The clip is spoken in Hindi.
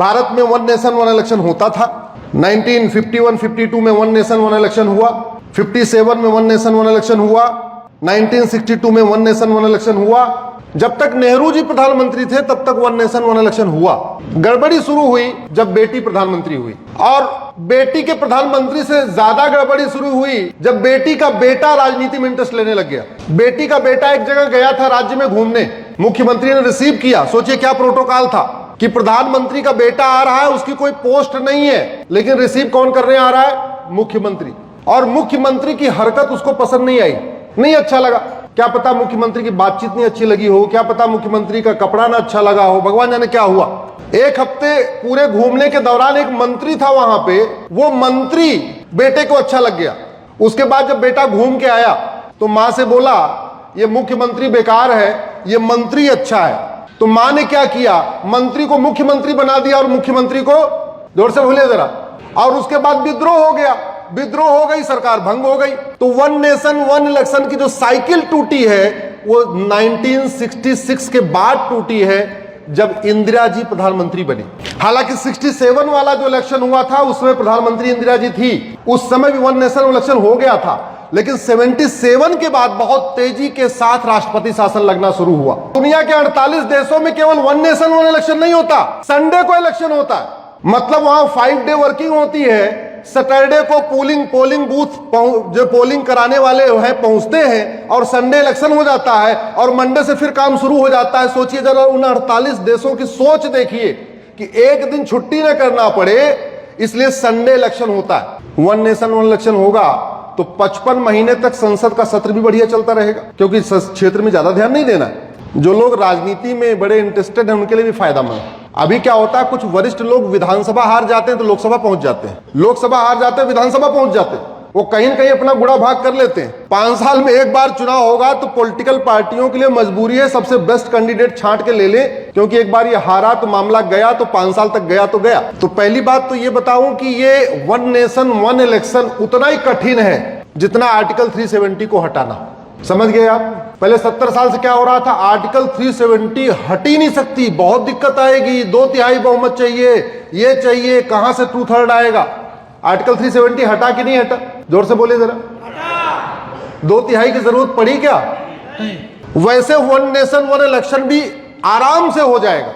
भारत में वन नेशन वन इलेक्शन होता था। 1951-52 में वन नेशन वन इलेक्शन हुआ, 57 में वन नेशन वन इलेक्शन हुआ, 1962 में वन नेशन वन इलेक्शन हुआ। जब तक नेहरू जी प्रधानमंत्री थे तब तक वन नेशन वन इलेक्शन हुआ। गड़बड़ी शुरू हुई जब बेटी प्रधानमंत्री हुई, और बेटी के प्रधानमंत्री से ज्यादा गड़बड़ी शुरू हुई जब बेटी का बेटा राजनीति में इंटरेस्ट लेने लग गया। बेटी का बेटा एक जगह गया था राज्य में घूमने, मुख्यमंत्री ने रिसीव किया। सोचिए क्या प्रोटोकॉल था कि प्रधानमंत्री का बेटा आ रहा है, उसकी कोई पोस्ट नहीं है, लेकिन रिसीव कौन करने आ रहा है? मुख्यमंत्री। और मुख्यमंत्री की हरकत उसको पसंद नहीं आई, नहीं अच्छा लगा। क्या पता मुख्यमंत्री की बातचीत नहीं अच्छी लगी हो, क्या पता मुख्यमंत्री का कपड़ा ना अच्छा लगा हो, भगवान जाने क्या हुआ। एक हफ्ते पूरे घूमने के दौरान एक मंत्री था वहां पे, वो मंत्री बेटे को अच्छा लग गया। उसके बाद जब बेटा घूम के आया तो मां से बोला ये मुख्यमंत्री बेकार है, ये मंत्री अच्छा है। तो मां ने क्या किया, मंत्री को मुख्यमंत्री बना दिया और मुख्यमंत्री को, जोर से बोलिए जरा, और उसके बाद विद्रोह हो गया। विद्रोह हो गई, सरकार भंग हो गई। तो वन नेशन वन इलेक्शन की जो साइकिल टूटी है वो 1966 के बाद टूटी है, जब इंदिरा जी प्रधानमंत्री बनी। हालांकि 67 वाला जो इलेक्शन हुआ था उसमें प्रधानमंत्री इंदिरा जी थी, उस समय भी वन नेशन इलेक्शन हो गया था। लेकिन 77 के बाद बहुत तेजी के साथ राष्ट्रपति शासन लगना शुरू हुआ। दुनिया के 48 देशों में केवल वन नेशन वन इलेक्शन नहीं होता, संडे को इलेक्शन होता है। मतलब वहां 5 डे वर्किंग होती है। सैटरडे को पोलिंग बूथ जो पोलिंग कराने वाले हैं पहुंचते हैं, और संडे इलेक्शन हो जाता है, और मंडे से फिर काम शुरू हो जाता है। सोचिए जरा उन 48 देशों की सोच देखिए कि एक दिन छुट्टी न करना पड़े, इसलिए संडे इलेक्शन होता है। वन नेशन वन इलेक्शन होगा तो 55 महीने तक संसद का सत्र भी बढ़िया चलता रहेगा, क्योंकि क्षेत्र में ज्यादा ध्यान नहीं देना है। जो लोग राजनीति में बड़े इंटरेस्टेड हैं उनके लिए भी फायदा है। अभी क्या होता है, कुछ वरिष्ठ लोग विधानसभा हार जाते हैं तो लोकसभा पहुंच जाते हैं, लोकसभा हार जाते हैं विधानसभा पहुंच जाते हैं, वो कहीं न कहीं अपना गुड़ा भाग कर लेते हैं। 5 साल में एक बार चुनाव होगा तो पॉलिटिकल पार्टियों के लिए मजबूरी है सबसे बेस्ट कैंडिडेट छांट के ले ले, क्योंकि एक बार ये हारा तो मामला गया, तो 5 साल तक गया तो गया। तो पहली बात तो ये बताऊं कि ये वन नेशन वन इलेक्शन उतना ही कठिन है जितना आर्टिकल 370 को हटाना। समझ गए आप? पहले 70 साल से क्या हो रहा था, आर्टिकल 370 हट ही नहीं सकती, बहुत दिक्कत आएगी, 2/3 बहुमत चाहिए, ये चाहिए, कहां से 2/3 आएगा। आर्टिकल 370 हटा कि नहीं हटा? जोर से बोलिए जरा। 2/3 की जरूरत पड़ी क्या? वैसे वन नेशन वन इलेक्शन भी आराम से हो जाएगा।